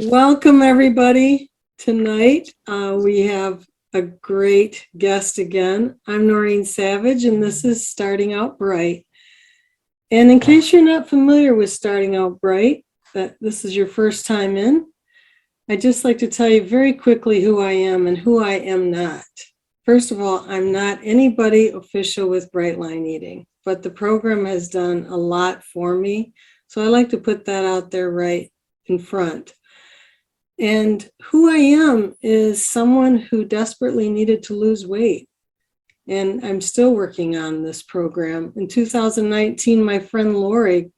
Welcome, everybody. Tonight, we have a great guest again. I'm Noreen Savage, and this is Starting Out Bright. And in case you're not familiar with Starting Out Bright, that this is your first time in, I'd just like to tell you very quickly who I am and who I am not. First of all, I'm not anybody official with Bright Line Eating, but the program has done a lot for me. So I like to put that out there right in front. And who I am is someone who desperately needed to lose weight. And I'm still working on this program. In 2019, my friend Lori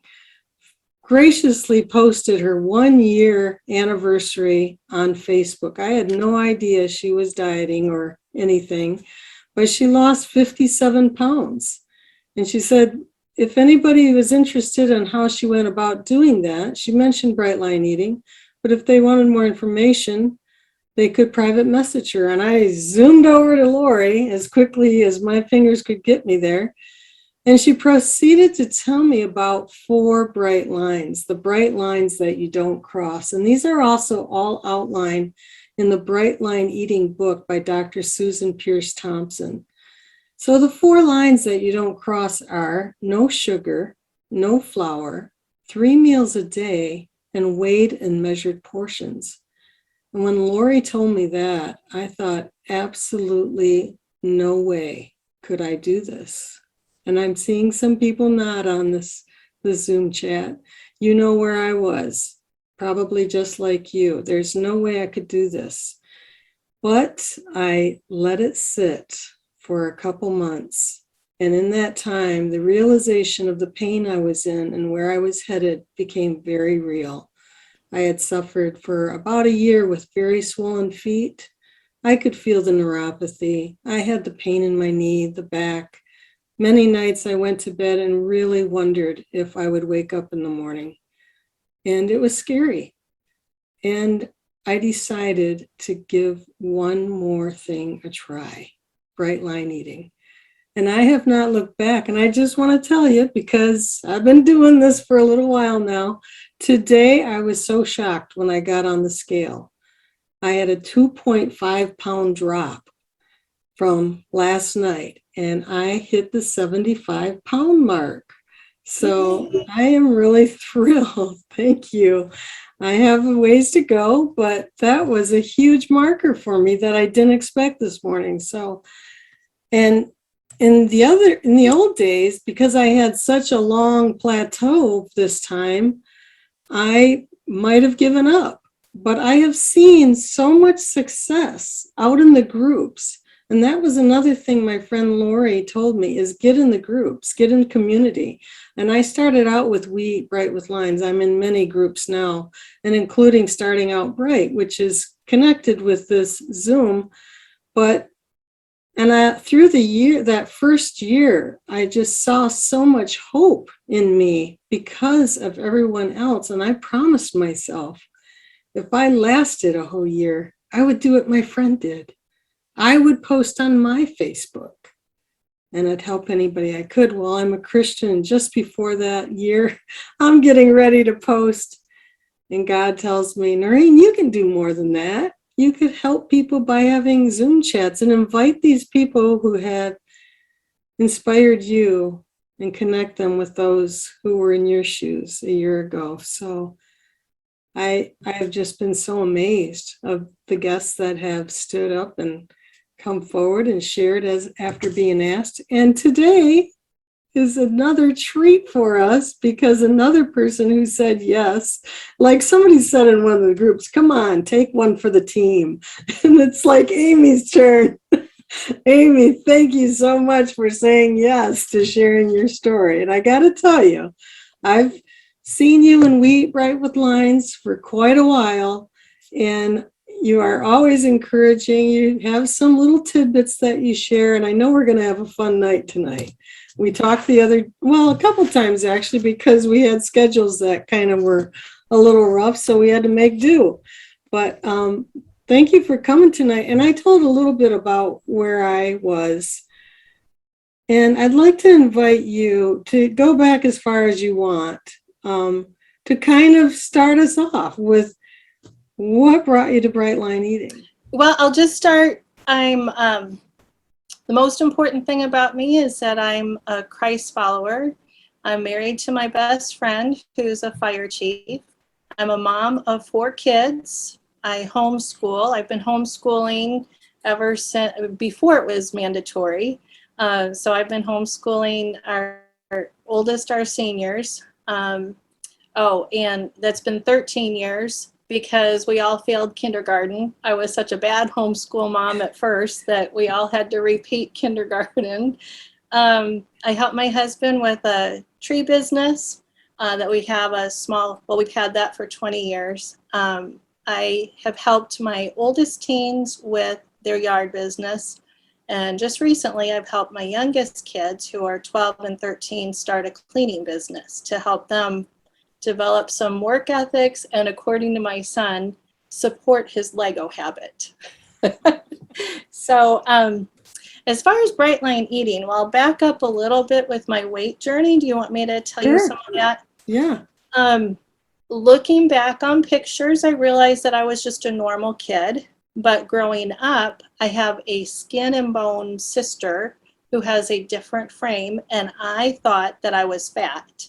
graciously posted her 1-year anniversary on Facebook. I had no idea she was dieting or anything, but she lost 57 pounds. And she said, if anybody was interested in how she went about doing that, she mentioned Bright Line Eating. But if they wanted more information, they could private message her. And I zoomed over to Lori as quickly as my fingers could get me there. And she proceeded to tell me about 4 bright lines, the bright lines that you don't cross. And these are also all outlined in the Bright Line Eating book by Dr. Susan Pierce Thompson. So the 4 lines that you don't cross are no sugar, no flour, 3 meals a day, and weighed and measured portions. And when Lori told me that, I thought, absolutely no way could I do this. And I'm seeing some people nod on the Zoom chat. You know where I was, probably just like you. There's no way I could do this. But I let it sit for a couple months. And in that time, the realization of the pain I was in and where I was headed became very real. I had suffered for about a year with very swollen feet. I could feel the neuropathy. I had the pain in my knee, the back. Many nights I went to bed and really wondered if I would wake up in the morning. And it was scary. And I decided to give one more thing a try, Bright Line Eating. And I have not looked back. And I just want to tell you, because I've been doing this for a little while now, today I was so shocked when I got on the scale. I had a 2.5 pound drop from last night, and I hit the 75 pound mark. So I am really thrilled. Thank you. I have a ways to go, but that was a huge marker for me that I didn't expect this morning. So, and in the old days, because I had such a long plateau this time, I might have given up. But I have seen so much success out in the groups. And that was another thing my friend Lori told me is get in the groups, get in community. And I started out with We Eat Bright with Lines. I'm in many groups now, and including Starting Out Bright, which is connected with this Zoom. Through the year, that first year, I just saw so much hope in me because of everyone else. And I promised myself, if I lasted a whole year, I would do what my friend did. I would post on my Facebook and I'd help anybody I could. Well, I'm a Christian. Just before that year, I'm getting ready to post. And God tells me, Noreen, you can do more than that. You could help people by having Zoom chats and invite these people who had inspired you and connect them with those who were in your shoes a year ago. So I have just been so amazed of the guests that have stood up and come forward and shared as after being asked. And today is another treat for us because another person who said yes, like somebody said in one of the groups, come on, take one for the team. And it's like Amy's turn. Amy, thank you so much for saying yes to sharing your story. And I got to tell you, I've seen you in We Eat Bright with Lines for quite a while, and you are always encouraging. You have some little tidbits that you share, and I know we're going to have a fun night tonight. We talked a couple times actually, because we had schedules that kind of were a little rough, so we had to make do. But thank you for coming tonight. And I told a little bit about where I was. And I'd like to invite you to go back as far as you want, to kind of start us off with What brought you to Bright Line Eating? Well, I'll just start. The most important thing about me is that I'm a Christ follower. I'm married to my best friend, who's a fire chief. I'm a mom of 4 kids. I homeschool. I've been homeschooling ever since before it was mandatory. So I've been homeschooling our oldest, our seniors. And that's been 13 years because we all failed kindergarten. I was such a bad homeschool mom at first that we all had to repeat kindergarten. I helped my husband with a tree business that we have we've had that for 20 years. I have helped my oldest teens with their yard business. And just recently, I've helped my youngest kids, who are 12 and 13, start a cleaning business to help them develop some work ethics and, according to my son, support his Lego habit. So as far as Bright Line Eating, well, I'll back up a little bit with my weight journey. Do you want me to tell you some of that? Yeah. Looking back on pictures, I realized that I was just a normal kid. But growing up, I have a skin and bone sister who has a different frame, and I thought that I was fat.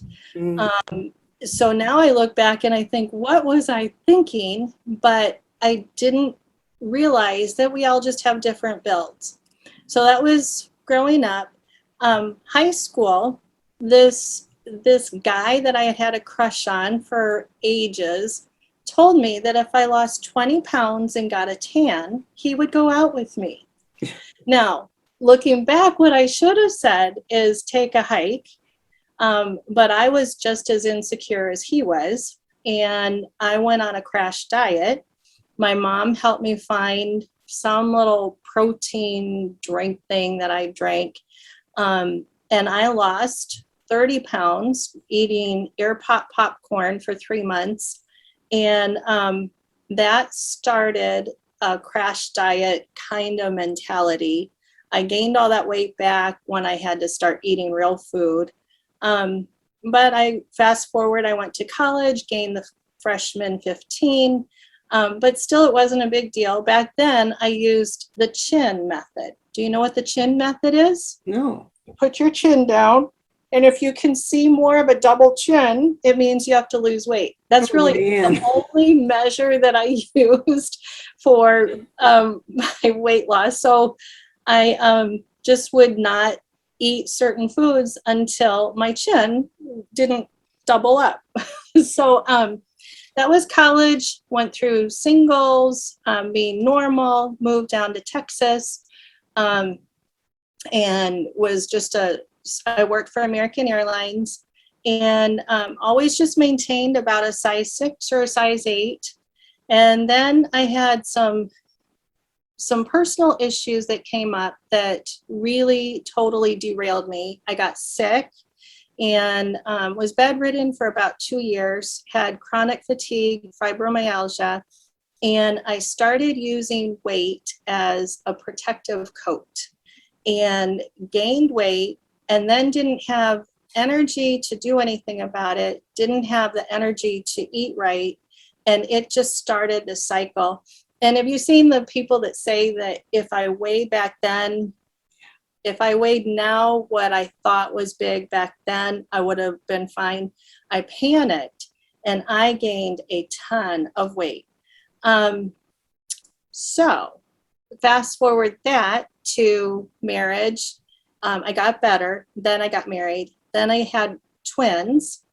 So now I look back and I think, what was I thinking? But I didn't realize that we all just have different builds. So that was growing up. High school, this guy that I had had a crush on for ages told me that if I lost 20 pounds and got a tan, he would go out with me. Now, looking back, what I should have said is take a hike. But I was just as insecure as he was, and I went on a crash diet. My mom helped me find some little protein drink thing that I drank, and I lost 30 pounds eating ear pop popcorn for 3 months, and that started a crash diet kind of mentality. I gained all that weight back when I had to start eating real food. But I fast forward, I went to college, gained the freshman 15, but still it wasn't a big deal. Back then I used the chin method. Do you know what the chin method is? No. You put your chin down, and if you can see more of a double chin, it means you have to lose weight. That's really the only measure that I used for my weight loss. So I just would not eat certain foods until my chin didn't double up. So that was college, went through singles, being normal, moved down to Texas, and was just I worked for American Airlines, and always just maintained about a size 6 or a size 8. And then I had some personal issues that came up that really totally derailed me. I got sick and was bedridden for about 2 years, had chronic fatigue, fibromyalgia, and I started using weight as a protective coat and gained weight, and then didn't have energy to do anything about it, didn't have the energy to eat right, and it just started the cycle. And have you seen the people that say that if I weighed now what I thought was big back then, I would have been fine? I panicked and I gained a ton of weight. So fast forward that to marriage. I got better. Then I got married. Then I had twins,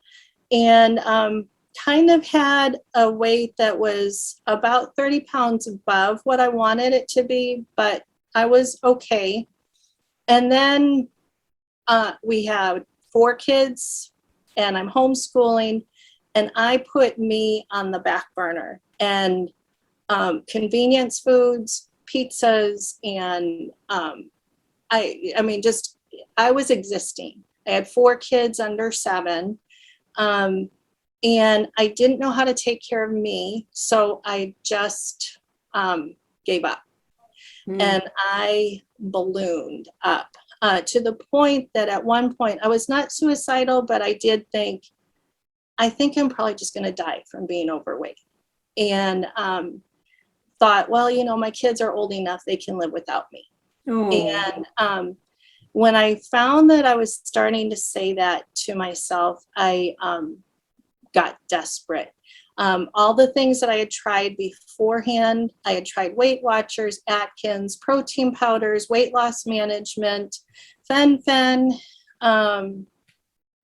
and kind of had a weight that was about 30 pounds above what I wanted it to be, but I was okay. And then we had 4 kids, and I'm homeschooling, and I put me on the back burner, and convenience foods, pizzas, and I was existing. I had 4 kids under 7. And I didn't know how to take care of me, so I just gave up. And I ballooned up to the point that at one point, I was not suicidal, but I did think, I think I'm probably just going to die from being overweight. and thought, well, my kids are old enough, they can live without me. Oh, And when I found that I was starting to say that to myself, I got desperate. All the things that I had tried beforehand, I had tried Weight Watchers, Atkins, protein powders, weight loss management, fen.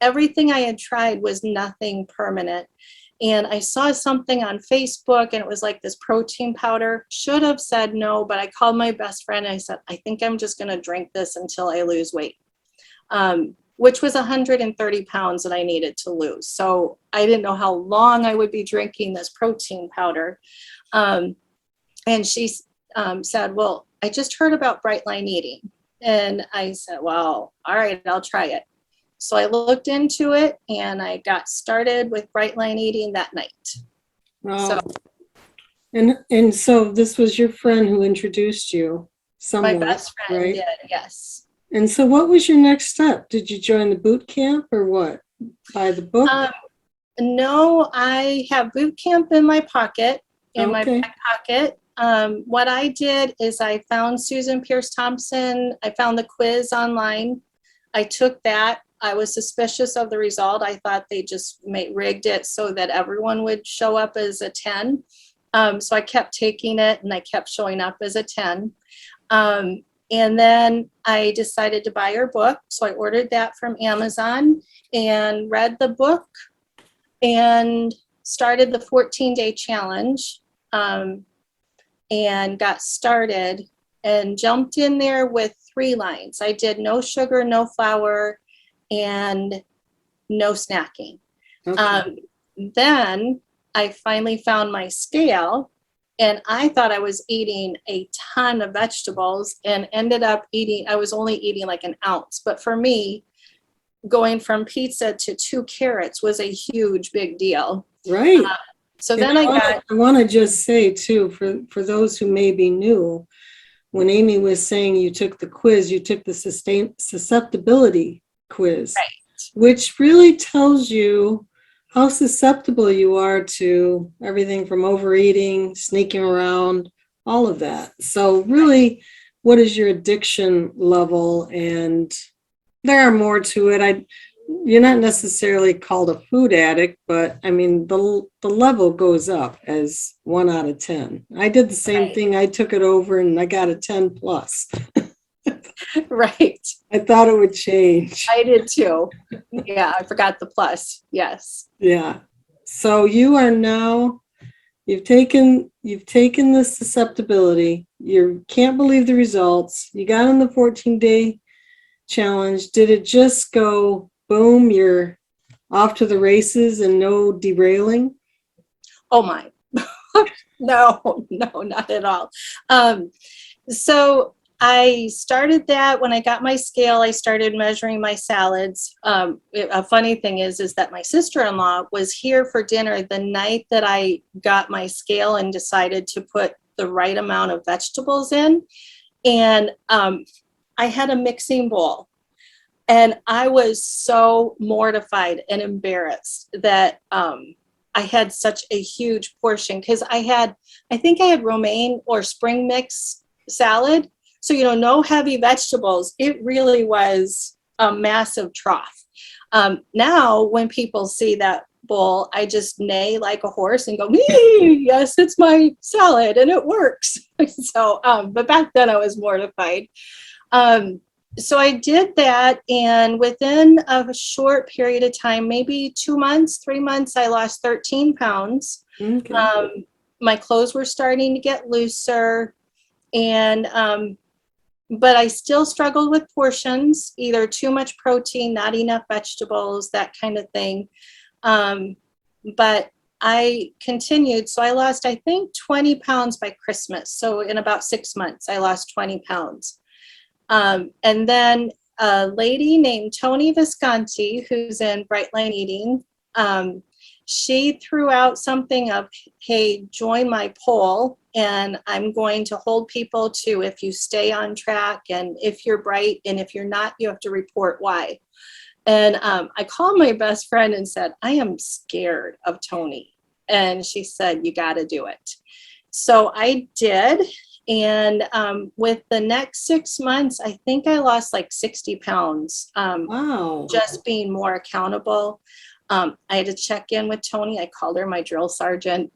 Everything I had tried was nothing permanent. And I saw something on Facebook and it was like this protein powder. Should have said no, but I called my best friend and I said, I think I'm just going to drink this until I lose weight, which was 130 pounds that I needed to lose. So I didn't know how long I would be drinking this protein powder. And she said, well, I just heard about Bright Line Eating. And I said, well, all right, I'll try it. So I looked into it and I got started with Bright Line Eating that night. wow. And so this was your friend who introduced you somewhat, My best friend right? did, yes. And so what was your next step? Did you join the boot camp or what? Buy the book? No, I have boot camp in my pocket, in my Okay. back pocket. What I did is I found Susan Pierce Thompson. I found the quiz online. I took that. I was suspicious of the result. I thought they just rigged it so that everyone would show up as a 10. So I kept taking it and I kept showing up as a 10. And then I decided to buy her book. So I ordered that from Amazon and read the book and started the 14-day challenge, and got started and jumped in there with 3 lines. I did no sugar, no flour, and no snacking. Okay. Then I finally found my scale and I thought I was eating a ton of vegetables and ended up I was only eating like an ounce. But for me, going from pizza to 2 carrots was a huge, big deal. Right. So And then I want to just say too, for those who may be new, when Amy was saying you took the quiz, you took the susceptibility quiz, right. which really tells you how susceptible you are to everything from overeating, sneaking around, all of that. So really, what is your addiction level? And there are more to it. You're not necessarily called a food addict, but I mean, the level goes up as 1 out of 10. I did the same Right. thing. I took it over and I got a 10 plus. Right. I thought it would change. I did too. Yeah, I forgot the plus. Yes. Yeah. So you are now, you've taken the susceptibility. You can't believe the results. You got on the 14-day challenge. Did it just go boom, you're off to the races and no derailing? Oh my. No, not at all. So I started that when I got my scale. I started measuring my salads. A funny thing is that my sister-in-law was here for dinner the night that I got my scale and decided to put the right amount of vegetables in. And I had a mixing bowl. And I was so mortified and embarrassed that I had such a huge portion because I think I had romaine or spring mix salad. So, no heavy vegetables. It really was a massive trough. Now, when people see that bowl, I just neigh like a horse and go, yes, it's my salad and it works. So, but back then I was mortified. So I did that, and within a short period of time, maybe 2 months, 3 months, I lost 13 pounds. Okay. My clothes were starting to get looser, and but I still struggled with portions, either too much protein, not enough vegetables, that kind of thing. But I continued. So I lost, I think, 20 pounds by Christmas. So in about 6 months, I lost 20 pounds. And then a lady named Tony Visconti, who's in Bright Line Eating, she threw out something of, hey, join my poll, and I'm going to hold people to if you stay on track and if you're bright, and if you're not, you have to report why. And I called my best friend and said, I am scared of Tony. And she said, you got to do it. So I did. And with the next 6 months, I think I lost like 60 pounds, Wow. just being more accountable. I had to check in with Tony. I called her my drill sergeant.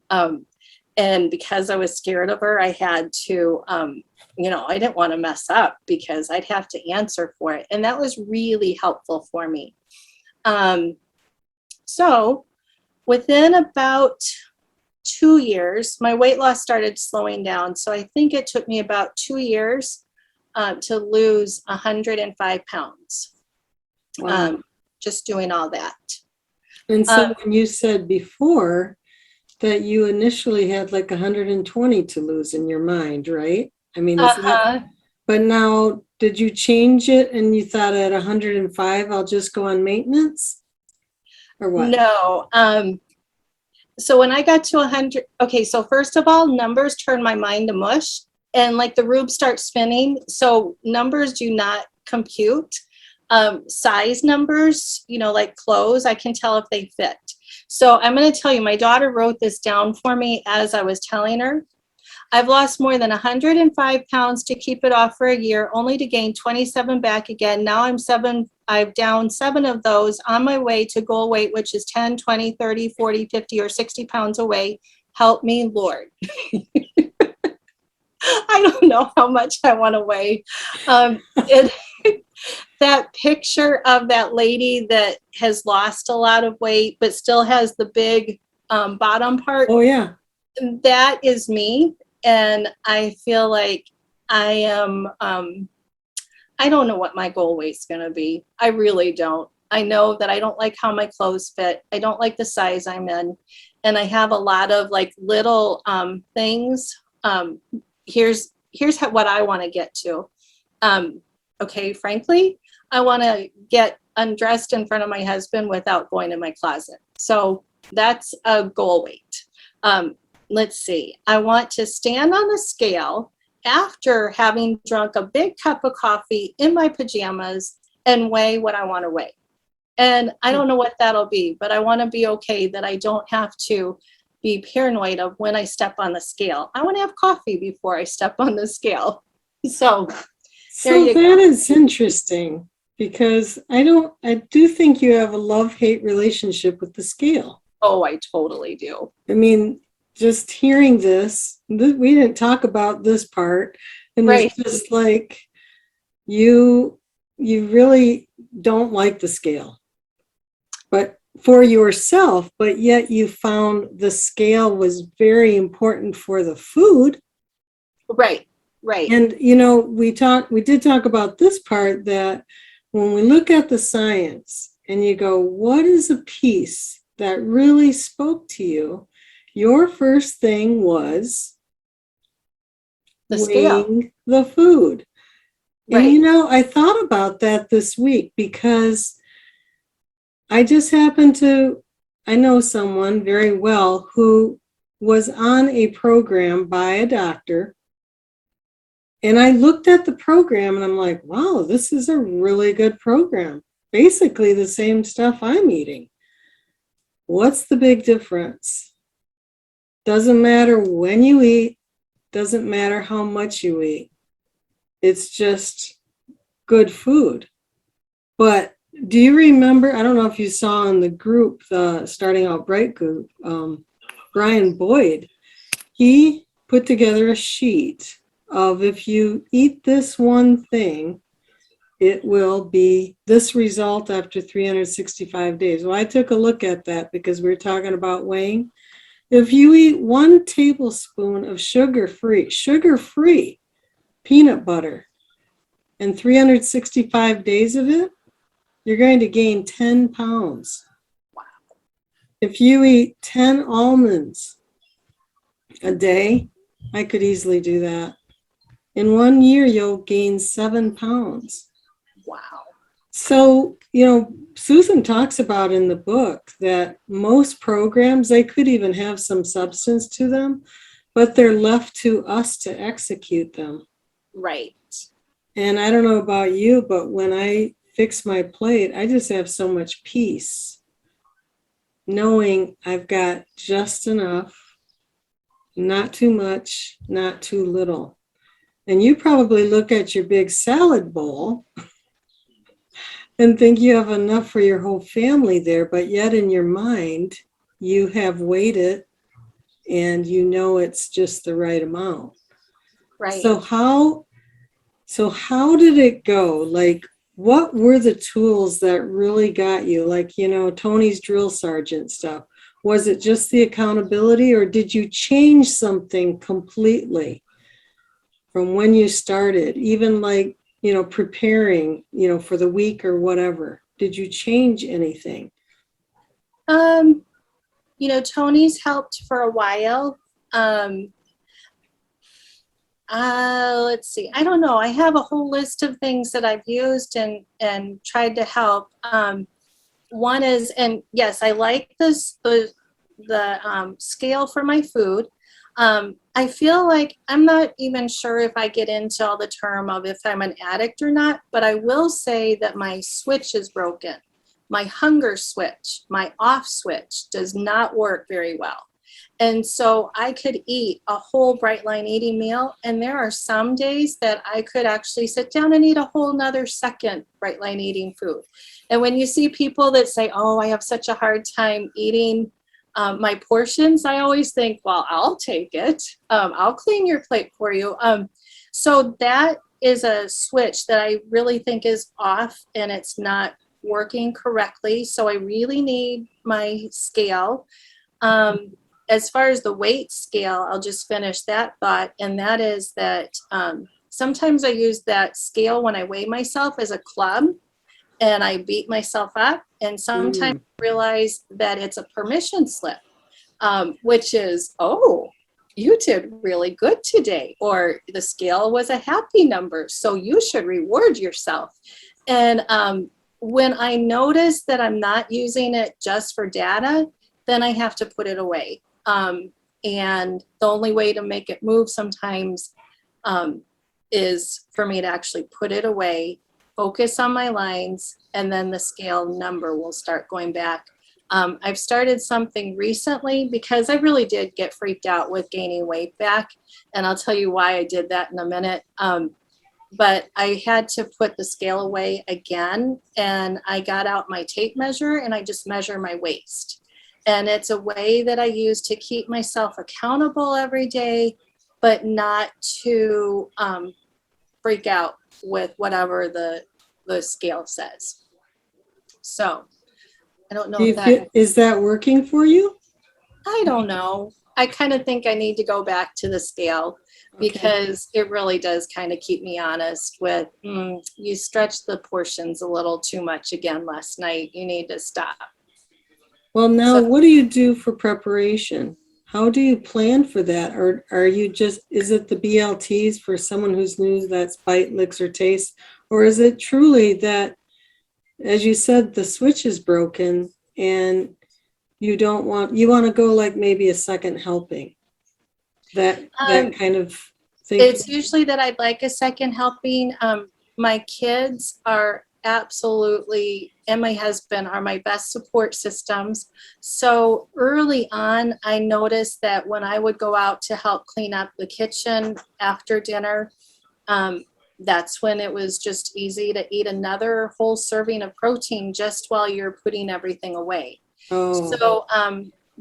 And because I was scared of her, I had to, I didn't want to mess up because I'd have to answer for it. And that was really helpful for me. So within about 2 years, my weight loss started slowing down. So I think it took me about 2 years to lose 105 pounds. Wow. Just doing all that. And so when you said before that you initially had like 120 to lose in your mind, right? I mean, is that, but now did you change it and you thought at 105, I'll just go on maintenance or what? No. So when I got to 100, okay, so first of all, numbers turn my mind to mush and like the rube starts spinning. So numbers do not compute. Size numbers, like clothes, I can tell if they fit. So I'm going to tell you, my daughter wrote this down for me as I was telling her. I've lost more than 105 pounds to keep it off for a year, only to gain 27 back again. Now I've down 7 of those on my way to goal weight, which is 10, 20, 30, 40, 50, or 60 pounds away. Help me, Lord. I don't know how much I want to weigh. That picture of that lady that has lost a lot of weight, but still has the big bottom part. Oh, yeah. That is me. And I feel like I am, I don't know what my goal weight's going to be. I really don't. I know that I don't like how my clothes fit. I don't like the size I'm in. And I have a lot of like little things. Here's what I want to get to. Okay, frankly, I want to get undressed in front of my husband without going in my closet. So that's a goal weight. Let's see. I want to stand on the scale after having drunk a big cup of coffee in my pajamas and weigh what I want to weigh. And I don't know what that'll be, but I want to be okay that I don't have to be paranoid of when I step on the scale. I want to have coffee before I step on the scale. So there you go. That is interesting because I do think you have a love-hate relationship with the scale. Oh, I totally do. I mean, just hearing this, we didn't talk about this part, and Right. it's just like you really don't like the scale, but for yourself, but yet you found the scale was very important for the food. Right. Right. And we did talk about this part, that when we look at the science and you go, what is a piece that really spoke to you? Your first thing was The scale. weighing the food. Right. And I thought about that this week because I just happened to, I know someone very well who was on a program by a doctor. And I looked at the program and I'm like, wow, this is a really good program. Basically the same stuff I'm eating. What's the big difference? Doesn't matter when you eat, doesn't matter how much you eat. It's just good food. But do you remember, I don't know if you saw in the group, the Starting Out Bright group, Brian Boyd, he put together a sheet of if you eat this one thing, it will be this result after 365 days. Well, I took a look at that because we were talking about weighing. If you eat 1 tablespoon of sugar-free peanut butter and 365 days of it, you're going to gain 10 pounds. Wow. If you eat 10 almonds a day, I could easily do that. In 1 year, you'll gain 7 pounds. Wow. So, Susan talks about in the book that most programs, they could even have some substance to them, but they're left to us to execute them. Right. And I don't know about you, but when I fix my plate, I just have so much peace. knowing I've got just enough, not too much, not too little. And you probably look at your big salad bowl and think you have enough for your whole family there, but yet in your mind, you have weighed it and you know it's just the right amount. Right. So how did it go? Like, what were the tools that really got you? Like, Tony's drill sergeant stuff. Was it just the accountability, or did you change something completely from when you started? Even like, preparing, for the week or whatever. Did you change anything? Tony's helped for a while. Let's see. I don't know. I have a whole list of things that I've used and tried to help. One is, and yes, I like the scale for my food. I feel like I'm not even sure if I get into all the term of if I'm an addict or not, but I will say that my switch is broken. My hunger switch, my off switch does not work very well. And so I could eat a whole bright line eating meal. And there are some days that I could actually sit down and eat a whole nother second bright line eating food. And when you see people that say, oh, I have such a hard time eating my portions, I always think, well, I'll take it. I'll clean your plate for you. So that is a switch that I really think is off and it's not working correctly. So I really need my scale. As far as the weight scale, I'll just finish that thought. And that is that sometimes I use that scale when I weigh myself as a club and I beat myself up. And sometimes I realize that it's a permission slip, which is, oh, you did really good today. Or the scale was a happy number, so you should reward yourself. And when I notice that I'm not using it just for data, then I have to put it away. And the only way to make it move sometimes is for me to actually put it away, focus on my lines, and then the scale number will start going back. I've started something recently because I really did get freaked out with gaining weight back. And I'll tell you why I did that in a minute. But I had to put the scale away again, and I got out my tape measure and I just measure my waist. And it's a way that I use to keep myself accountable every day, but not to freak out with whatever the scale says. So I don't know if that, Is that working for you? I don't know. I kind of think I need to go back to the scale because it really does kind of keep me honest with, you stretched the portions a little too much again last night. You need to stop. Well, now So, what do you do for preparation? How do you plan for that? Or are you just, is it the BLTs for someone who's new, that's bite, licks, or taste? Or is it truly that, as you said, the switch is broken and you want to go like maybe a second helping? That kind of thing? it's usually that I'd like a second helping. My kids are absolutely, and my husband are my best support systems. So early on, I noticed that when I would go out to help clean up the kitchen after dinner, that's when it was just easy to eat another whole serving of protein just while you're putting everything away. Oh, So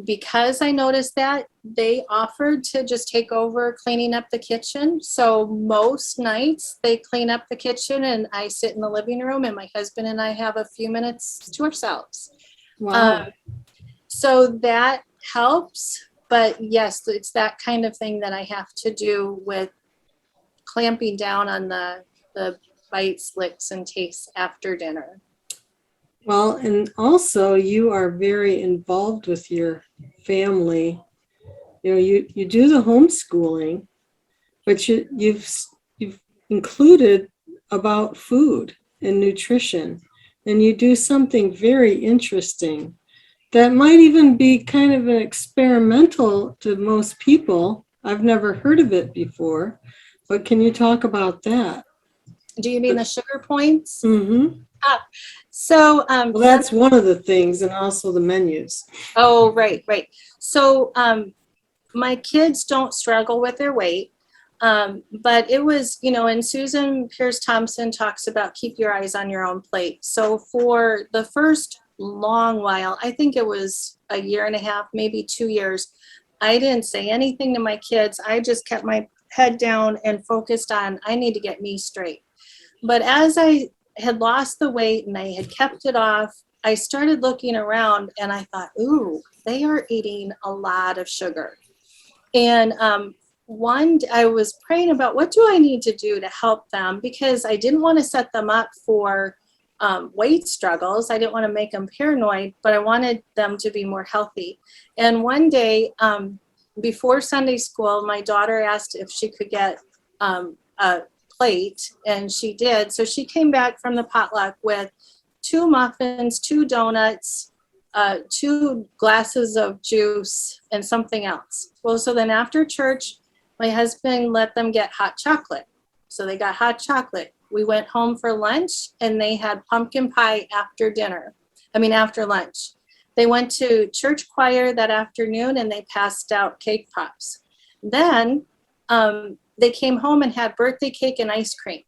because I noticed that, they offered to just take over cleaning up the kitchen. So most nights they clean up the kitchen and I sit in the living room and my husband and I have a few minutes to ourselves. wow. So that helps. But yes, it's that kind of thing that I have to do with clamping down on the bites, licks, and tastes after dinner. Well, and also you are very involved with your family. You do the homeschooling, but you've included about food and nutrition, and you do something very interesting that might even be kind of an experimental to most people. I've never heard of it before, but can you talk about that? Do you mean the sugar points? Mm-hmm. So, Well, that's one of the things, and also the menus. oh, right, right. So, my kids don't struggle with their weight. But it was, and Susan Pierce Thompson talks about keep your eyes on your own plate. So for the first long while, I think it was a year and a half, maybe 2 years, I didn't say anything to my kids. I just kept my head down and focused on, I need to get me straight. But as I had lost the weight and I had kept it off, I started looking around and I thought, ooh, they are eating a lot of sugar. And I was praying about what do I need to do to help them, because I didn't want to set them up for weight struggles. I didn't want to make them paranoid, but I wanted them to be more healthy. And one day before Sunday school, my daughter asked if she could get a plate, and she did. So she came back from the potluck with 2 muffins, 2 donuts, 2 glasses of juice, and something else. Well, so then after church, my husband let them get hot chocolate. So they got hot chocolate. We went home for lunch and they had pumpkin pie after dinner. After lunch. They went to church choir that afternoon and they passed out cake pops. Then they came home and had birthday cake and ice cream.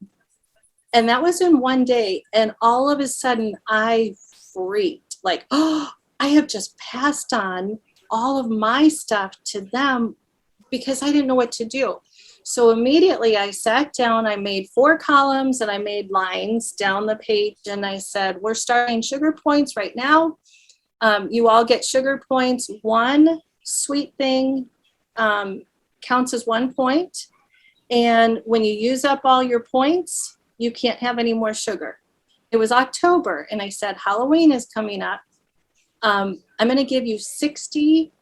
And that was in one day. And all of a sudden I freaked, like, oh, I have just passed on all of my stuff to them because I didn't know what to do. So immediately I sat down, I made 4 columns and I made lines down the page. And I said, we're starting sugar points right now. You all get sugar points. One sweet thing counts as 1 point. And when you use up all your points, you can't have any more sugar. It was October and I said, Halloween is coming up. I'm going to give you 60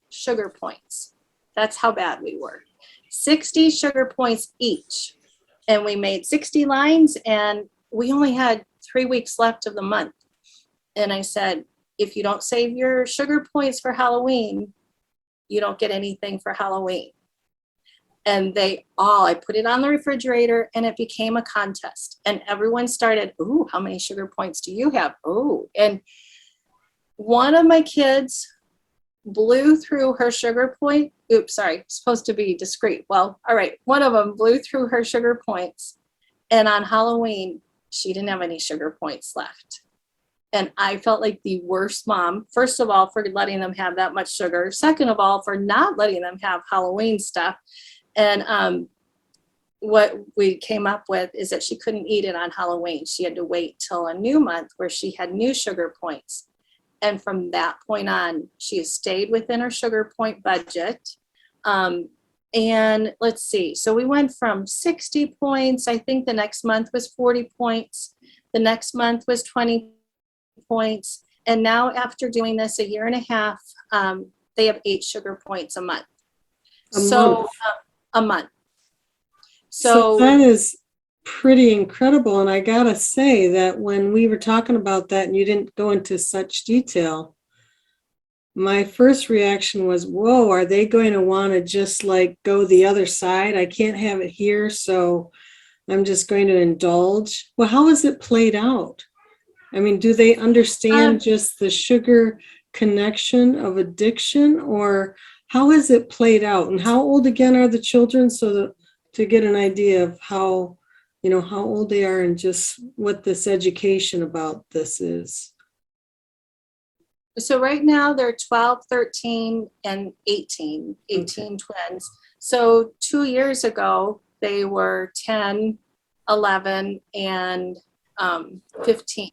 sugar points. That's how bad we were. 60 sugar points each. And we made 60 lines and we only had 3 weeks left of the month. And I said, if you don't save your sugar points for Halloween, you don't get anything for Halloween. And I put it on the refrigerator and it became a contest. And everyone started, ooh, how many sugar points do you have? Oh, and one of my kids blew through her sugar point. Oops, sorry, supposed to be discreet. Well, all right. One of them blew through her sugar points. And on Halloween, she didn't have any sugar points left. And I felt like the worst mom, first of all, for letting them have that much sugar. Second of all, for not letting them have Halloween stuff. And what we came up with is that she couldn't eat it on Halloween. She had to wait till a new month where she had new sugar points. And from that point on, she has stayed within her sugar point budget. And let's see, so we went from 60 points. I think the next month was 40 points. The next month was 20 points. And now after doing this a year and a half, they have 8 sugar points a month. A month. So that is pretty incredible. And I gotta say that when we were talking about that and you didn't go into such detail, my first reaction was, whoa, are they going to want to just like go the other side? I can't have it here, so I'm just going to indulge. Well, how is it played out? Do they understand just the sugar connection of addiction, or how is it played out? And how old again are the children, so that to get an idea of how old they are and just what this education about this is? So right now they're 12, 13, and 18 okay. Twins. So 2 years ago, they were 10, 11, and 15.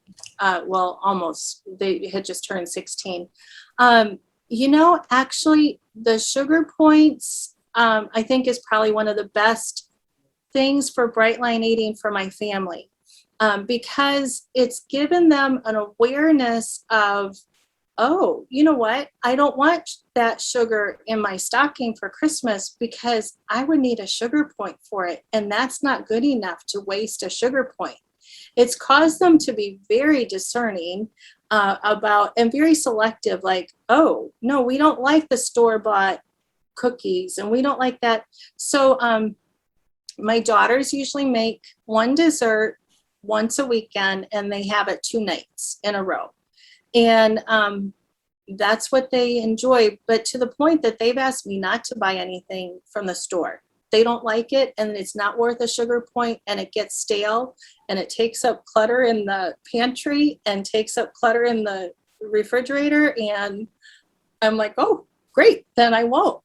Well, almost. They had just turned 16. Actually, the sugar points, I think, is probably one of the best things for Bright Line Eating for my family, because it's given them an awareness of, oh, you know what? I don't want that sugar in my stocking for Christmas because I would need a sugar point for it. And that's not good enough to waste a sugar point. It's caused them to be very discerning about and very selective, like, oh, no, we don't like the store-bought cookies and we don't like that. So my daughters usually make one dessert, once a weekend, and they have it 2 nights in a row. And that's what they enjoy, but to the point that they've asked me not to buy anything from the store. They don't like it, and it's not worth a sugar point, and it gets stale, and it takes up clutter in the pantry and takes up clutter in the refrigerator. And I'm like, oh, great, then I won't.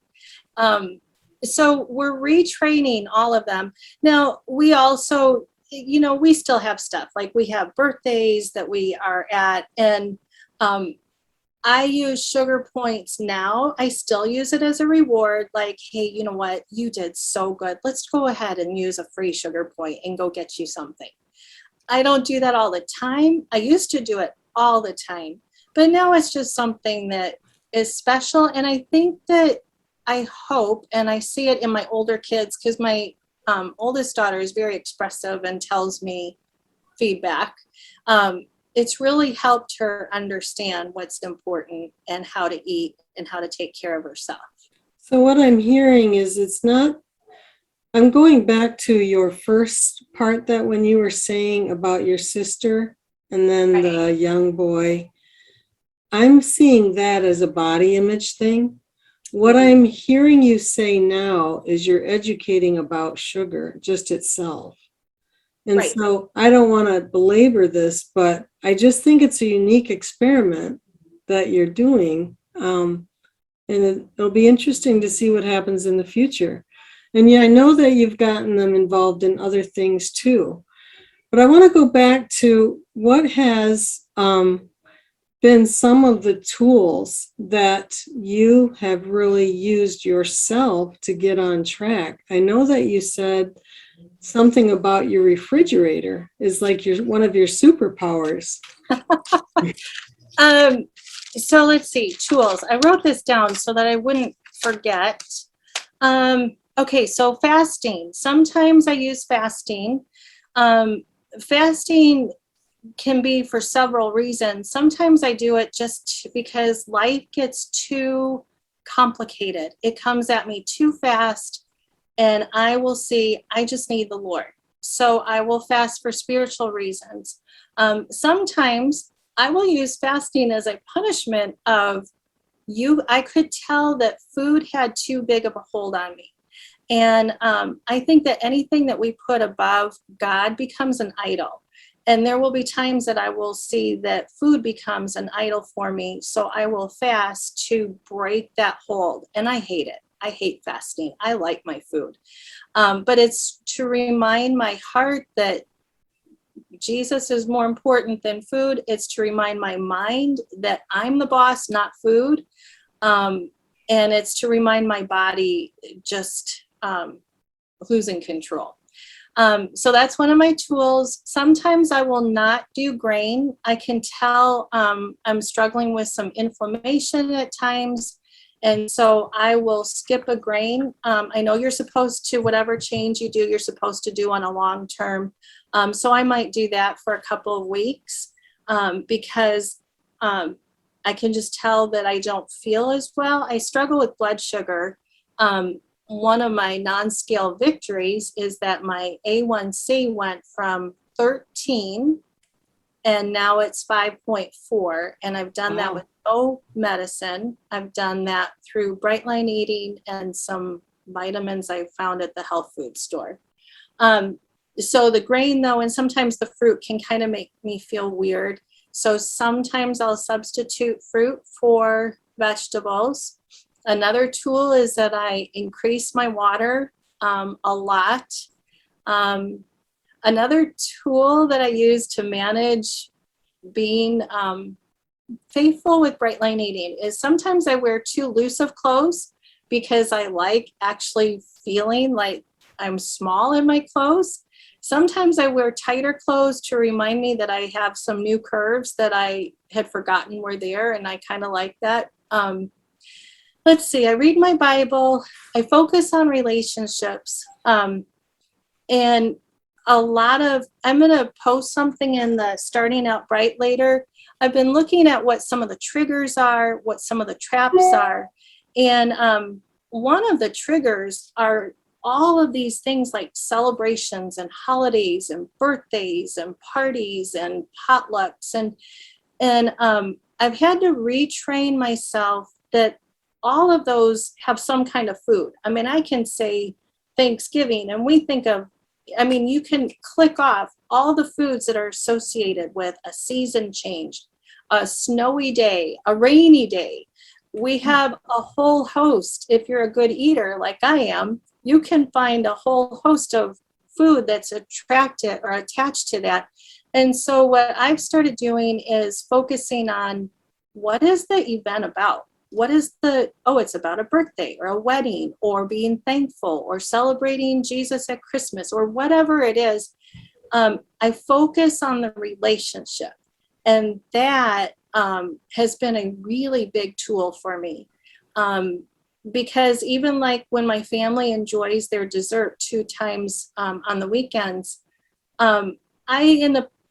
So we're retraining all of them. Now, we also, we still have stuff, like we have birthdays that we are at, and I use sugar points now. I still use it as a reward, like, hey, you know what? You did so good. Let's go ahead and use a free sugar point and go get you something. I don't do that all the time. I used to do it all the time, but now it's just something that is special. And I think that I hope, and I see it in my older kids, because my oldest daughter is very expressive and tells me feedback. It's really helped her understand what's important and how to eat and how to take care of herself. So what I'm hearing is I'm going back to your first part, that when you were saying about your sister and then Right. the young boy, I'm seeing that as a body image thing. What I'm hearing you say now is you're educating about sugar just itself. And Right. so I don't want to belabor this, but I just think it's a unique experiment that you're doing. And it'll be interesting to see what happens in the future. And yeah, I know that you've gotten them involved in other things too. But I want to go back to what has been some of the tools that you have really used yourself to get on track. I know that you said something about your refrigerator is like one of your superpowers. So let's see, tools. I wrote this down so that I wouldn't forget. Okay, so fasting. Sometimes I use fasting. Fasting can be for several reasons. Sometimes I do it just because life gets too complicated. It comes at me too fast, and I will see, I just need the Lord. So I will fast for spiritual reasons. Sometimes I will use fasting as a punishment of I could tell that food had too big of a hold on me. And I think that anything that we put above God becomes an idol. And there will be times that I will see that food becomes an idol for me. So I will fast to break that hold. And I hate it. I hate fasting. I like my food. But it's to remind my heart that Jesus is more important than food. It's to remind my mind that I'm the boss, not food. And it's to remind my body just losing control. So that's one of my tools. Sometimes I will not do grain. I can tell I'm struggling with some inflammation at times. And so I will skip a grain. I know you're supposed to, whatever change you do, you're supposed to do on a long term. So I might do that for a couple of weeks because I can just tell that I don't feel as well. I struggle with blood sugar. One of my non-scale victories is that my A1C went from 13 and now it's 5.4. And I've done that with no medicine. I've done that through Bright Line eating and some vitamins I found at the health food store. So the grain though, and sometimes the fruit can kind of make me feel weird. So sometimes I'll substitute fruit for vegetables. Another tool is that I increase my water a lot. Another tool that I use to manage being faithful with Bright Line eating is sometimes I wear too loose of clothes because I like actually feeling like I'm small in my clothes. Sometimes I wear tighter clothes to remind me that I have some new curves that I had forgotten were there, and I kind of like that. Let's see, I read my Bible, I focus on relationships, and I'm going to post something in the Starting Out Bright later. I've been looking at what some of the triggers are, what some of the traps are, and one of the triggers are all of these things like celebrations and holidays and birthdays and parties and potlucks. And I've had to retrain myself that all of those have some kind of food. I mean, I can say Thanksgiving and we think of, I mean, you can click off all the foods that are associated with a season change, a snowy day, a rainy day. We have a whole host. If you're a good eater like I am, you can find a whole host of food that's attracted or attached to that. And so what I've started doing is focusing on what is the event about? What is it's about a birthday or a wedding or being thankful or celebrating Jesus at Christmas or whatever it is. I focus on the relationship. And that has been a really big tool for me. Because even like when my family enjoys their dessert 2 times on the weekends,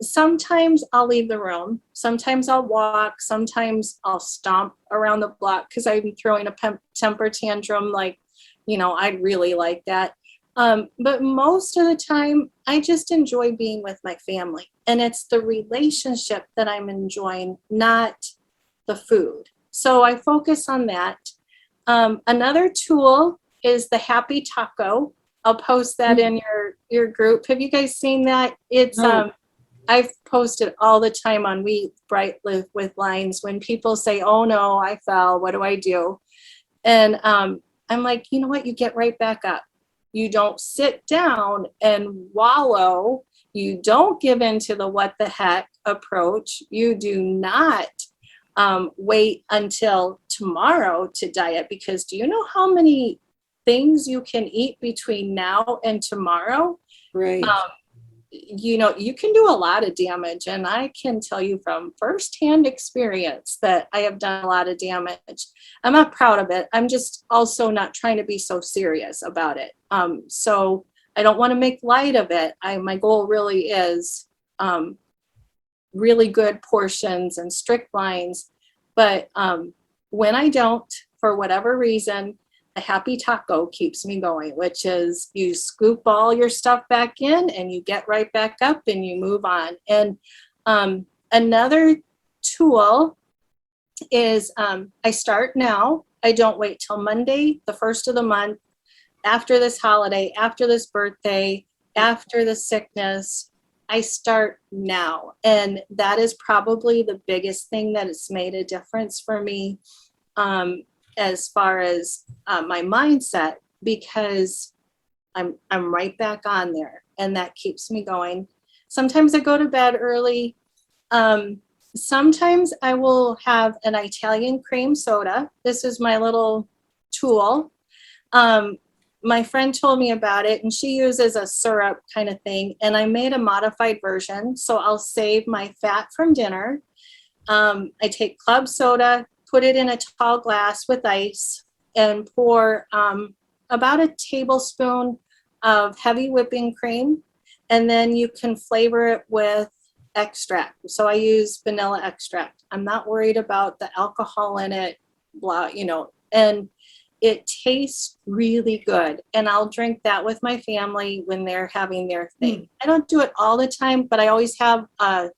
sometimes I'll leave the room. Sometimes I'll walk. Sometimes I'll stomp around the block because I'm throwing a temper tantrum. Like, I'd really like that. But most of the time, I just enjoy being with my family. And it's the relationship that I'm enjoying, not the food. So I focus on that. Another tool is the Happy Taco. I'll post that in your group. Have you guys seen that? It's I've posted all the time on We Bright Live with Lines when people say, "Oh no, I fell. What do I do?" And I'm like, you know what? You get right back up. You don't sit down and wallow. You don't give into the what the heck approach. You do not wait until tomorrow to diet, because do you know how many things you can eat between now and tomorrow? Right. You can do a lot of damage. And I can tell you from firsthand experience that I have done a lot of damage. I'm not proud of it. I'm just also not trying to be so serious about it. So I don't want to make light of it. My goal really is really good portions and strict lines. But when I don't, for whatever reason, a Happy Taco keeps me going, which is you scoop all your stuff back in and you get right back up and you move on. And another tool is I start now. I don't wait till Monday, the first of the month, after this holiday, after this birthday, after the sickness. I start now. And that is probably the biggest thing that has made a difference for me. As far as my mindset, because I'm right back on there, and that keeps me going. Sometimes I go to bed early. Sometimes I will have an Italian cream soda. This is my little tool. My friend told me about it, and she uses a syrup kind of thing, and I made a modified version. So I'll save my fat from dinner. I take club soda, put it in a tall glass with ice, and pour about a tablespoon of heavy whipping cream. And then you can flavor it with extract. So I use vanilla extract. I'm not worried about the alcohol in it, and it tastes really good. And I'll drink that with my family when they're having their thing. I don't do it all the time, but I always have a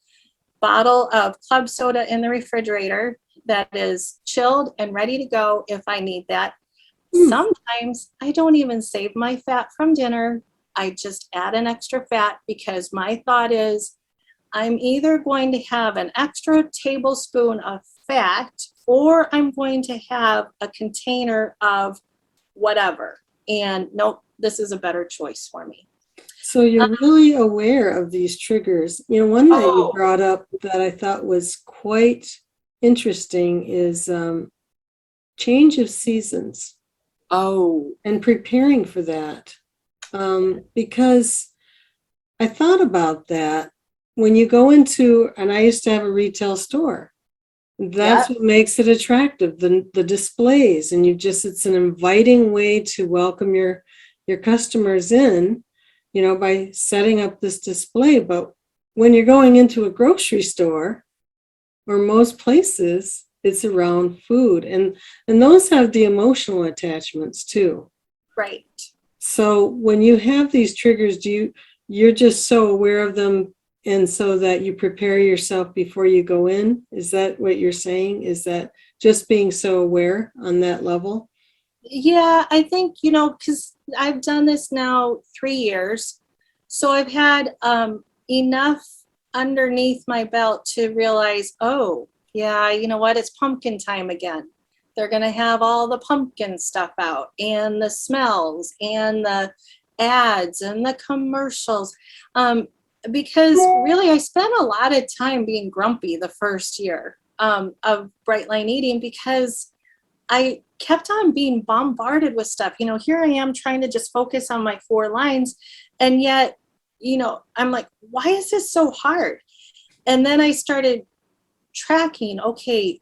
bottle of club soda in the refrigerator that is chilled and ready to go if I need that. Sometimes I don't even save my fat from dinner. I just add an extra fat, because my thought is I'm either going to have an extra tablespoon of fat or I'm going to have a container of whatever. And nope, this is a better choice for me. So you're really aware of these triggers. One that you brought up that I thought was quite interesting is change of seasons. And preparing for that. Because I thought about that when you go into, and I used to have a retail store. That's what makes it attractive, the displays. And it's an inviting way to welcome your customers in, by setting up this display. But when you're going into a grocery store, or most places, it's around food, and those have the emotional attachments too. Right. So when you have these triggers, you're just so aware of them and so that you prepare yourself before you go in? Is that what you're saying? Is that just being so aware on that level? Yeah, I think, because I've done this now 3 years. So I've had enough underneath my belt to realize, oh, yeah, you know what? It's pumpkin time again. They're going to have all the pumpkin stuff out and the smells and the ads and the commercials. Because really, I spent a lot of time being grumpy the first year of Bright Line Eating because I kept on being bombarded with stuff. Here I am trying to just focus on my 4 lines. And yet, I'm like, why is this so hard? And then I started tracking, okay,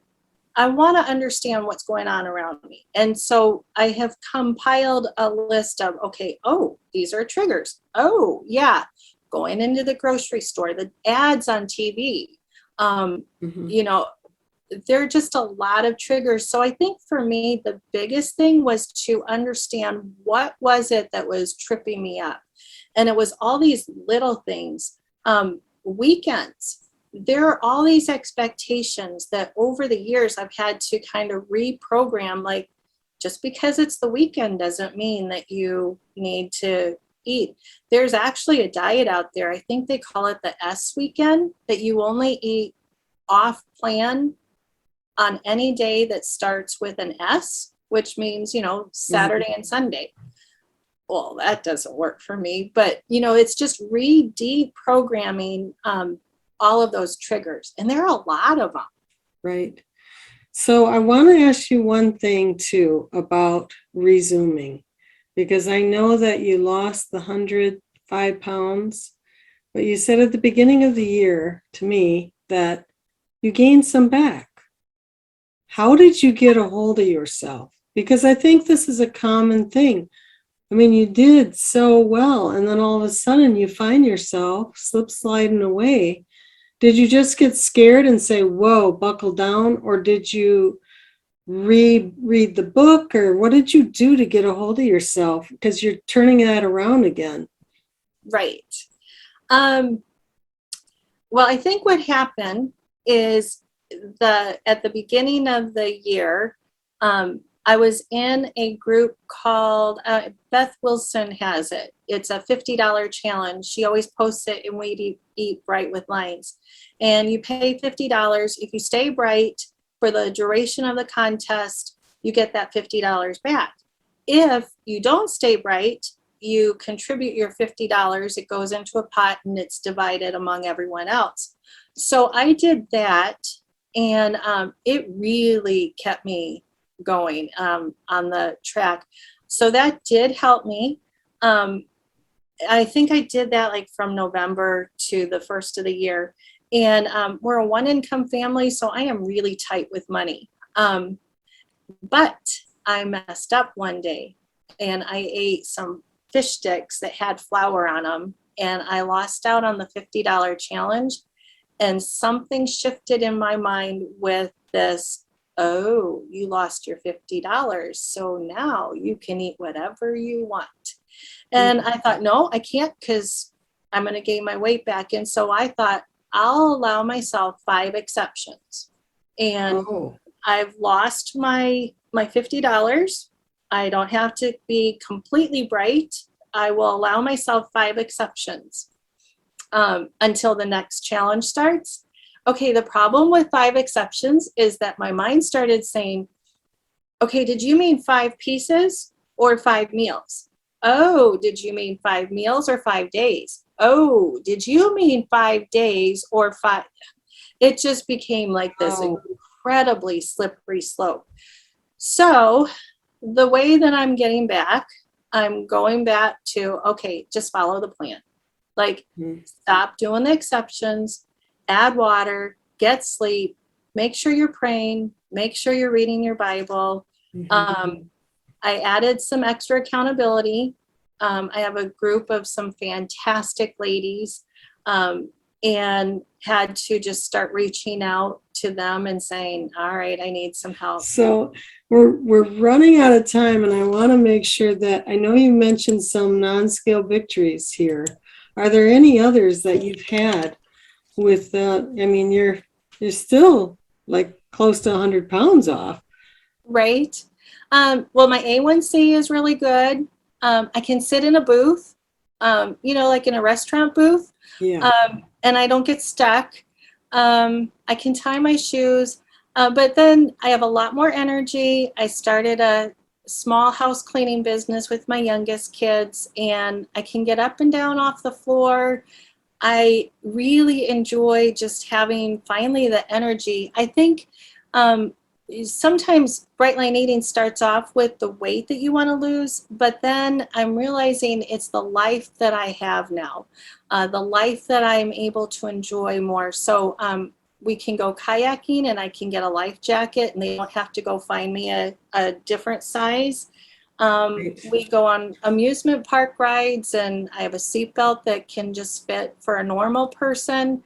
I want to understand what's going on around me. And so I have compiled a list of, okay, oh, these are triggers. Oh, yeah, going into the grocery store, the ads on TV. Mhm. There are just a lot of triggers. So I think for me, the biggest thing was to understand what was it that was tripping me up. And it was all these little things. Weekends, there are all these expectations that over the years I've had to kind of reprogram. Like, just because it's the weekend doesn't mean that you need to eat. There's actually a diet out there. I think they call it the S weekend, that you only eat off plan on any day that starts with an S, which means, Saturday and Sunday. Well, that doesn't work for me, but it's just deprogramming all of those triggers. And there are a lot of them. Right. So I want to ask you one thing too about resuming, because I know that you lost the 105 pounds, but you said at the beginning of the year to me that you gained some back. How did you get a hold of yourself? Because I think this is a common thing. I mean, you did so well, and then all of a sudden you find yourself slip sliding away. Did you just get scared and say, whoa, buckle down? Or did you read the book? Or what did you do to get a hold of yourself? Because you're turning that around again. Right. Well, I think what happened is at the beginning of the year, I was in a group called Beth Wilson has it. It's a $50 challenge. She always posts it in We Eat Bright with Lines. And you pay $50. If you stay bright for the duration of the contest, you get that $50 back. If you don't stay bright, you contribute your $50. It goes into a pot and it's divided among everyone else. So I did that, and it really kept me going on the track. So that did help me. I think I did that like from November to the first of the year. And we're a 1-income family, so I am really tight with money. But I messed up one day and I ate some fish sticks that had flour on them, and I lost out on the $50 challenge. And something shifted in my mind with this, oh, you lost your $50. So now you can eat whatever you want. And I thought, no, I can't, because I'm going to gain my weight back. And so I thought, I'll allow myself 5 exceptions. And Oh, I've lost my $50. I don't have to be completely bright. I will allow myself 5 exceptions until the next challenge starts. Okay, the problem with 5 exceptions is that my mind started saying, okay, did you mean 5 pieces or 5 meals? Oh, did you mean 5 meals or 5 days? Oh, did you mean 5 days or 5? It just became like this wow. incredibly slippery slope. So the way that I'm getting back, I'm going back to, okay, just follow the plan. Like, stop doing the exceptions, add water, get sleep, make sure you're praying, make sure you're reading your Bible. Mhm. I added some extra accountability. I have a group of some fantastic ladies and had to just start reaching out to them and saying, all right, I need some help. So we're running out of time, and I want to make sure that I know you mentioned some non-scale victories here. Are there any others that you've had with I mean, you're still like close to 100 pounds off. Right. Well, my A1C is really good. I can sit in a booth, like in a restaurant booth, Yeah. and I don't get stuck. I can tie my shoes, but then I have a lot more energy. I started a small house cleaning business with my youngest kids, and I can get up and down off the floor. I really enjoy just having finally the energy. I think sometimes bright line eating starts off with the weight that you want to lose, but then I'm realizing it's the life that I have now, the life that I'm able to enjoy more. So we can go kayaking and I can get a life jacket and they don't have to go find me a different size. We go on amusement park rides and I have a seatbelt that can just fit for a normal person.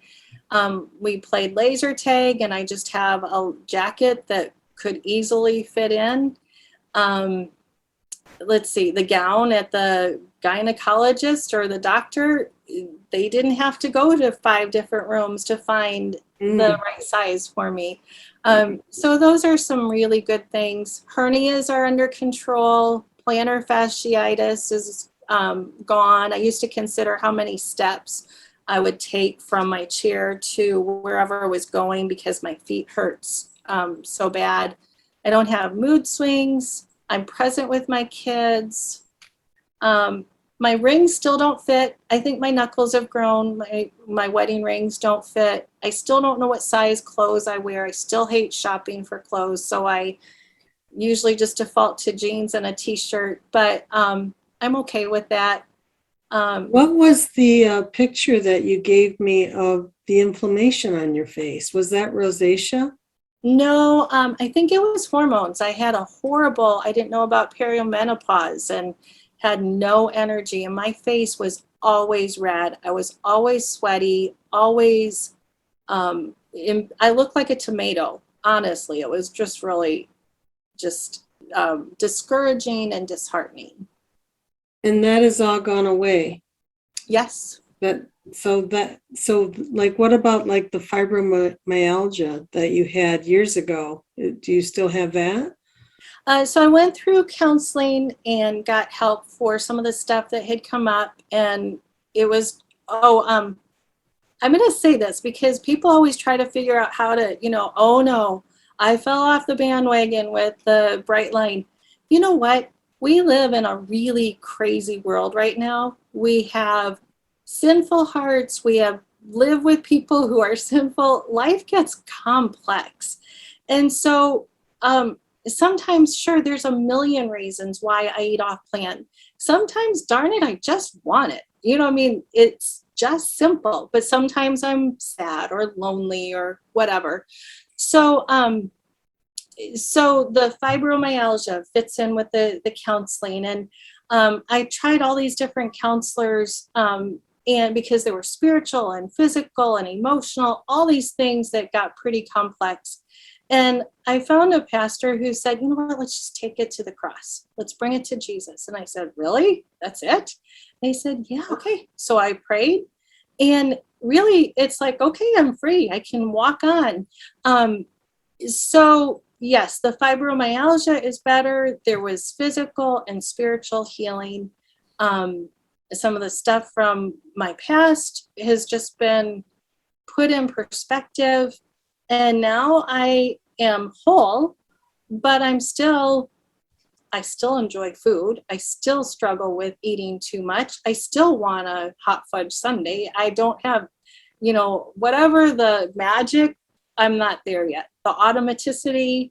We played laser tag and I just have a jacket that could easily fit in. Let's see, the gown at the gynecologist or the doctor, they didn't have to go to 5 different rooms to find the right size for me. So those are some really good things. Hernias are under control. Plantar fasciitis is gone. I used to consider how many steps I would take from my chair to wherever I was going because my feet hurts so bad. I don't have mood swings. I'm present with my kids. My rings still don't fit. I think my knuckles have grown. My wedding rings don't fit. I still don't know what size clothes I wear. I still hate shopping for clothes. So I usually just default to jeans and a t-shirt, but I'm okay with that. What was the picture that you gave me of the inflammation on your face? Was that rosacea? No, I think it was hormones. I didn't know about perimenopause and had no energy, and my face was always red. I was always sweaty, always, I looked like a tomato, honestly. It was just really just discouraging and disheartening. And that has all gone away. Yes. So like, what about like the fibromyalgia that you had years ago? Do you still have that? So I went through counseling and got help for some of the stuff that had come up, and it was, I'm going to say this because people always try to figure out how to, oh no, I fell off the bandwagon with the bright line. You know what? We live in a really crazy world right now. We have sinful hearts. We live with people who are sinful. Life gets complex. And so sometimes, sure, there's a million reasons why I eat off plan. Sometimes, darn it, I just want it. It's just simple, but sometimes I'm sad or lonely or whatever. So the fibromyalgia fits in with the counseling, and I tried all these different counselors, and because they were spiritual and physical and emotional, all these things that got pretty complex. And I found a pastor who said, you know what, let's just take it to the cross. Let's bring it to Jesus. And I said, really? That's it? And he said, yeah, okay. So I prayed, and really it's like, okay, I'm free. I can walk on. So yes, the fibromyalgia is better. There was physical and spiritual healing. Some of the stuff from my past has just been put in perspective. And now I am whole, but I still enjoy food. I still struggle with eating too much. I still want a hot fudge sundae. I don't have, whatever the magic, I'm not there yet. The automaticity,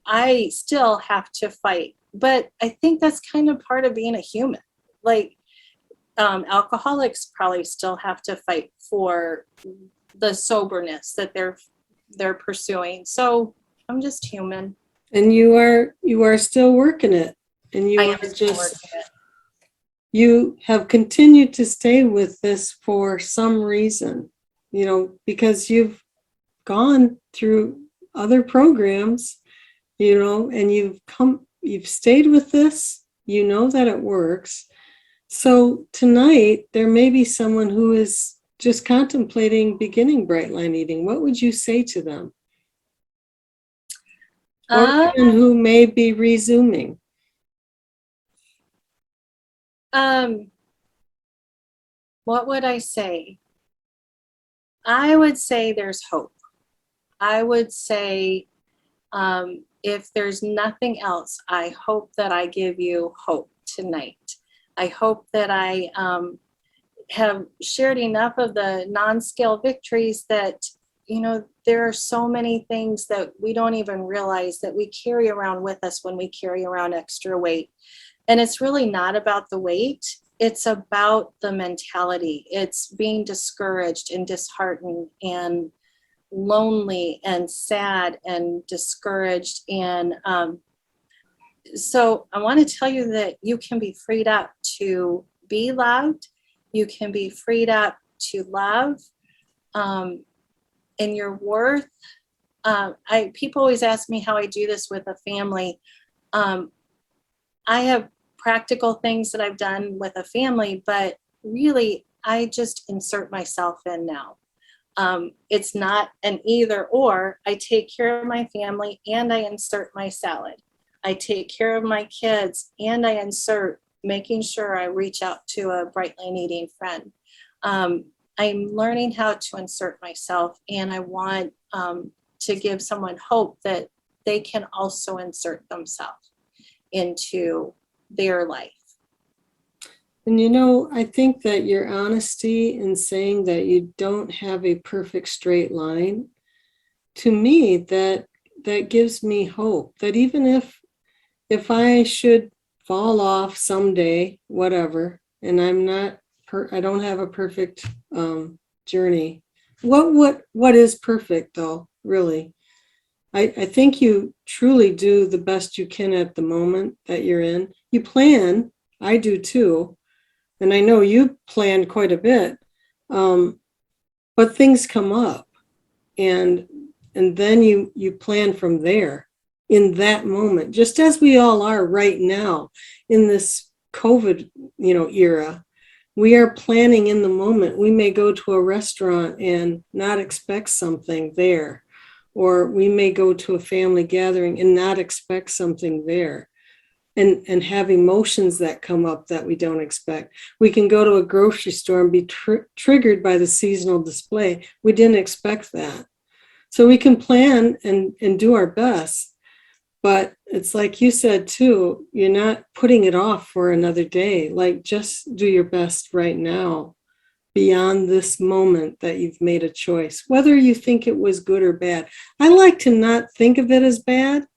I still have to fight. But I think that's kind of part of being a human. Like alcoholics probably still have to fight for the soberness that they're pursuing. So I'm just human. And you are still working it, and you have continued to stay with this for some reason. because you've gone through other programs, and you've stayed with this, that it works. So tonight, there may be someone who is just contemplating beginning bright line eating. What would you say to them? Or even who may be resuming? What would I say? I would say there's hope. I would say, if there's nothing else, I hope that I give you hope tonight. I hope that I have shared enough of the non-scale victories that, there are so many things that we don't even realize that we carry around with us when we carry around extra weight. And it's really not about the weight. It's about the mentality. It's being discouraged and disheartened and lonely and sad and discouraged. And so I want to tell you that you can be freed up to be loved. You can be freed up to love, and your worth. People always ask me how I do this with a family. I have practical things that I've done with a family, but really I just insert myself in now. It's not an either or. I take care of my family and I insert my salad. I take care of my kids and I insert making sure I reach out to a bright line eating friend. I'm learning how to insert myself, and I want to give someone hope that they can also insert themselves into their life. And I think that your honesty in saying that you don't have a perfect straight line, to me, that gives me hope that even if I should fall off someday, whatever, and I don't have a perfect journey. What is perfect though, really? I think you truly do the best you can at the moment that you're in. You plan, I do too. And I know you planned quite a bit, but things come up, and then you plan from there in that moment, just as we all are right now in this COVID, era. We are planning in the moment. We may go to a restaurant and not expect something there, or we may go to a family gathering and not expect something there. And have emotions that come up that we don't expect. We can go to a grocery store and be triggered by the seasonal display. We didn't expect that. So we can plan and do our best. But it's like you said too, you're not putting it off for another day. Like, just do your best right now beyond this moment that you've made a choice, whether you think it was good or bad. I like to not think of it as bad.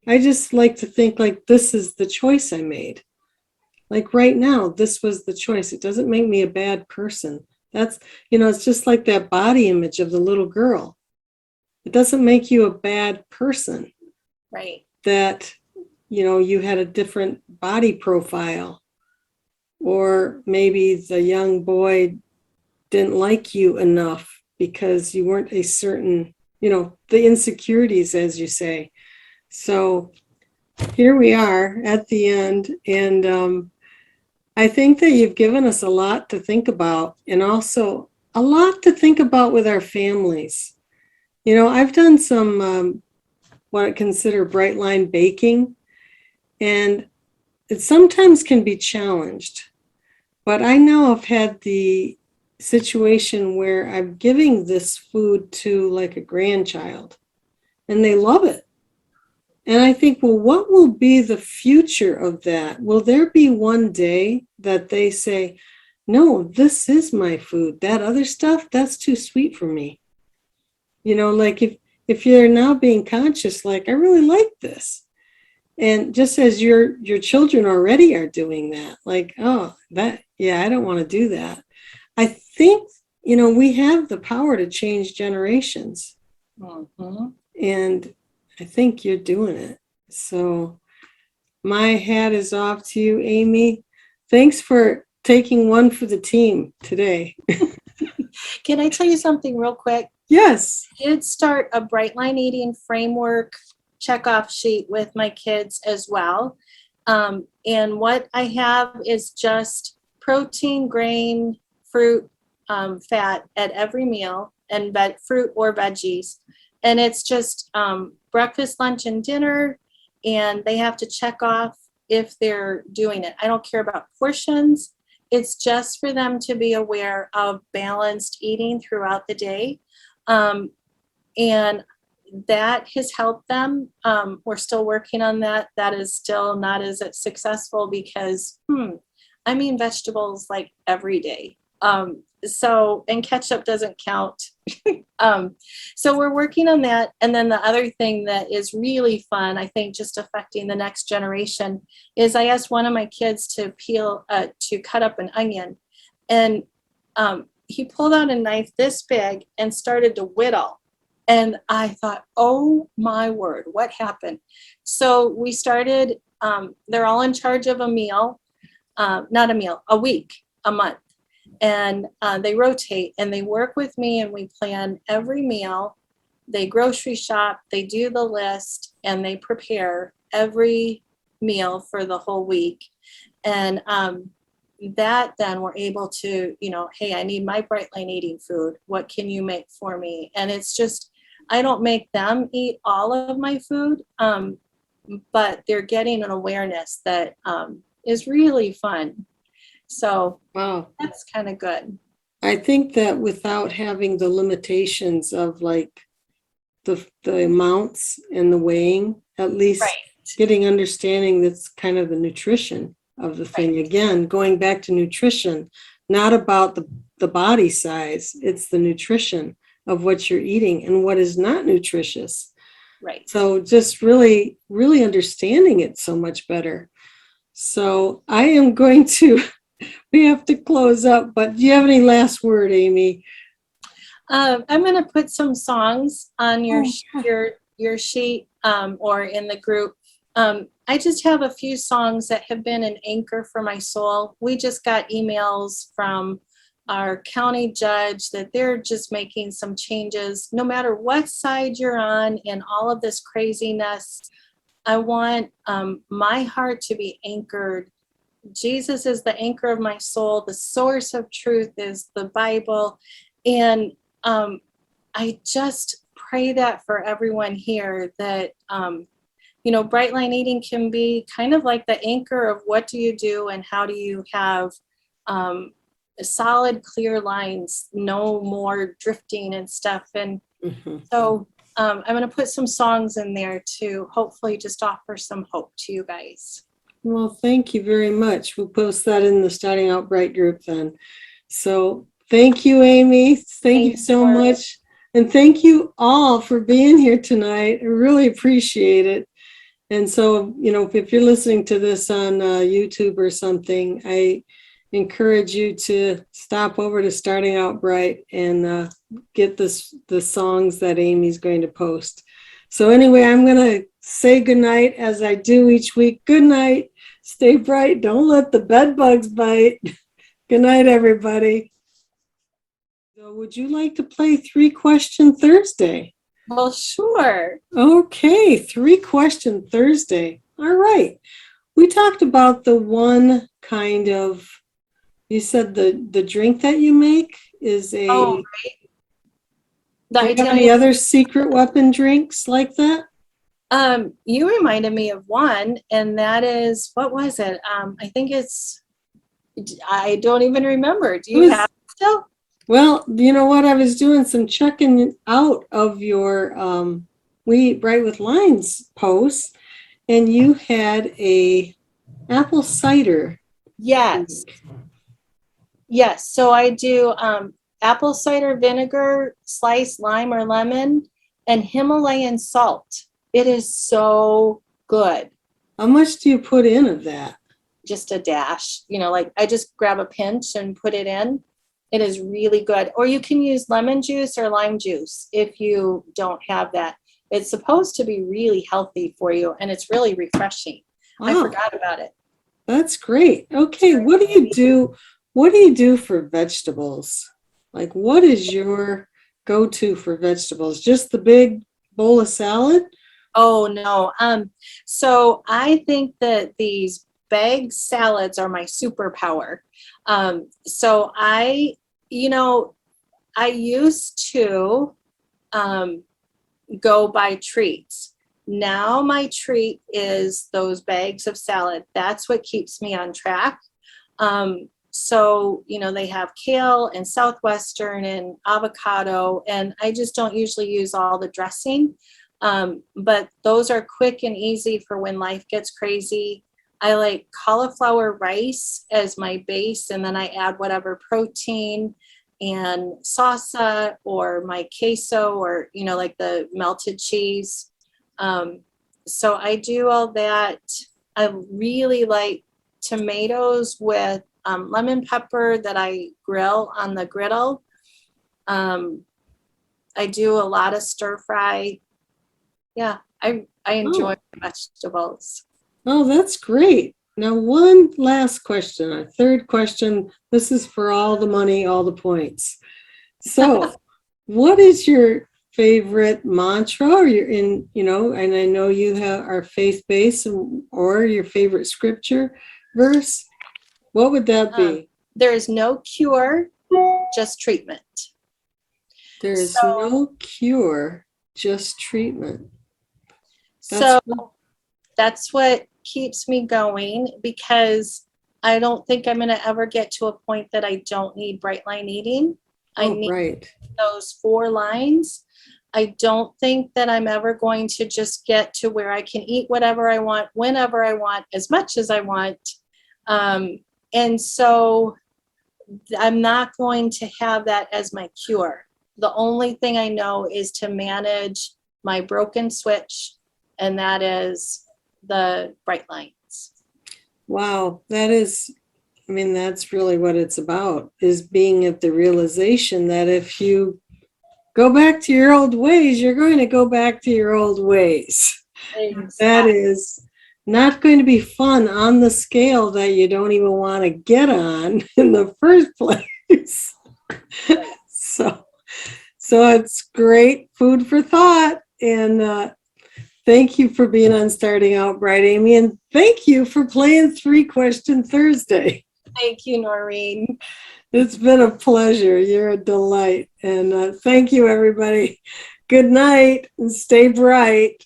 I just like to think like, this is the choice I made. Like right now, this was the choice. It doesn't make me a bad person. That's, it's just like that body image of the little girl. It doesn't make you a bad person. Right. That, you had a different body profile, or maybe the young boy didn't like you enough because you weren't a certain, the insecurities, as you say. So here we are at the end, and I think that you've given us a lot to think about, and also a lot to think about with our families. I've done some what I consider bright line baking, and it sometimes can be challenged. But I know I've had the situation where I'm giving this food to like a grandchild, and they love it. And I think, well, what will be the future of that? Will there be one day that they say, no, this is my food. That other stuff, that's too sweet for me. Like if you're now being conscious, like, I really like this. And just as your children already are doing that, like, oh, I don't want to do that. I think, we have the power to change generations. Mm-hmm. And I think you're doing it. So my hat is off to you, Amy. Thanks for taking one for the team today. Can I tell you something real quick? Yes. I did start a Bright Line Eating Framework checkoff sheet with my kids as well. And what I have is just protein, grain, fruit, fat at every meal, and fruit or veggies. And it's just breakfast, lunch, and dinner. And they have to check off if they're doing it. I don't care about portions. It's just for them to be aware of balanced eating throughout the day. And that has helped them. We're still working on that. That is still not as successful because, I mean, vegetables like every day. And ketchup doesn't count. So we're working on that. And then the other thing that is really fun, I think, just affecting the next generation is I asked one of my kids to cut up an onion, and he pulled out a knife this big and started to whittle. And I thought, oh my word, what happened? So we started, they're all in charge of a meal, not a meal, a week, a month. And they rotate and they work with me and we plan every meal. They grocery shop, they do the list, and they prepare every meal for the whole week. And that then we're able to, hey, I need my Bright Line Eating food. What can you make for me? And it's just, I don't make them eat all of my food, but they're getting an awareness that is really fun. So Wow. that's kind of good. I think that without having the limitations of like the amounts and the weighing, at least getting understanding that's kind of the nutrition of the thing. Again, going back to nutrition, not about the body size, it's the nutrition of what you're eating and what is not nutritious. Right. So just really, really understanding it so much better. So I am going to, we have to close up, but do you have any last word, Amy? I'm going to put some songs on your sheet or in the group. I just have a few songs that have been an anchor for my soul. We just got emails from our county judge that they're just making some changes. No matter what side you're on in all of this craziness, I want my heart to be anchored. Jesus is the anchor of my soul. The source of truth is the Bible. And I just pray that for everyone here that, Bright Line Eating can be kind of like the anchor of what do you do and how do you have solid, clear lines, no more drifting and stuff. And so I'm going to put some songs in there to hopefully just offer some hope to you guys. Well, thank you very much. We'll post that in the Starting Out Bright group then. So thank you, Amy. Thank you so much. And thank you all for being here tonight. I really appreciate it. And so, if you're listening to this on YouTube or something, I encourage you to stop over to Starting Out Bright and get the songs that Amy's going to post. So anyway, I'm going to say goodnight as I do each week. Good night. Stay bright. Don't let the bed bugs bite. Good night, everybody. So would you like to play 3-Question Thursday? Well, sure. Okay, 3-Question Thursday. All right. We talked about the one kind of, you said the drink that you make is a... Oh, right. Do you have any other secret weapon drinks like that? You reminded me of one, and that is, what was it? I think I don't even remember. Do you have it still? Well, you know what? I was doing some checking out of your We Eat Bright with Lines posts, and you had a apple cider. Yes. Yes. So I do apple cider vinegar, sliced lime or lemon, and Himalayan salt. It is so good. How much do you put in of that? Just a dash. I just grab a pinch and put it in. It is really good. Or you can use lemon juice or lime juice if you don't have that. It's supposed to be really healthy for you, and it's really refreshing. Wow. I forgot about it. That's great. Okay, what do you do? What do you do for vegetables? Like, what is your go-to for vegetables? Just the big bowl of salad? Oh no. So I think that these bag salads are my superpower. So you know, I used to um, go by treats. Now my treat is those bags of salad. That's what keeps me on track. So, you know, they have kale and Southwestern and avocado, and I just don't usually use all the dressing. But those are quick and easy for when life gets crazy. I like cauliflower rice as my base, and then I add whatever protein and salsa or my queso or, you know, like the melted cheese. Um, so I do all that. I really like tomatoes with lemon pepper that I grill on the griddle. Um, I do a lot of stir fry. Yeah, I enjoy Oh, vegetables. oh, that's great. Now, one last question, our third question. This is for all the money, all the points. So, what is your favorite mantra or you're in, you know, and I know you have are faith-based or your favorite scripture verse? What would that Um, be? there is no cure, just treatment. There's So, no cure, just treatment. That's so that's what keeps me going because I don't think I'm going to ever get to a point that I don't need bright line eating. I oh, need right. those 4 lines. I don't think that I'm ever going to just get to where I can eat whatever I want, whenever I want, as much as I want. Um, and so I'm not going to have that as my cure. The only thing I know is to manage my broken switch, and that is the bright lines. Wow, that is, I mean, that's really what it's about, is being at the realization that if you go back to your old ways, you're going to go back to your old ways. That Exactly. is not going to be fun on the scale that you don't even want to get on in the first place. So, so it's great food for thought. And thank you for being on Starting Out Bright, Amy. And thank you for playing 3-Question Thursday. Thank you, Noreen. It's been a pleasure. You're a delight. And thank you, everybody. Good night and stay bright.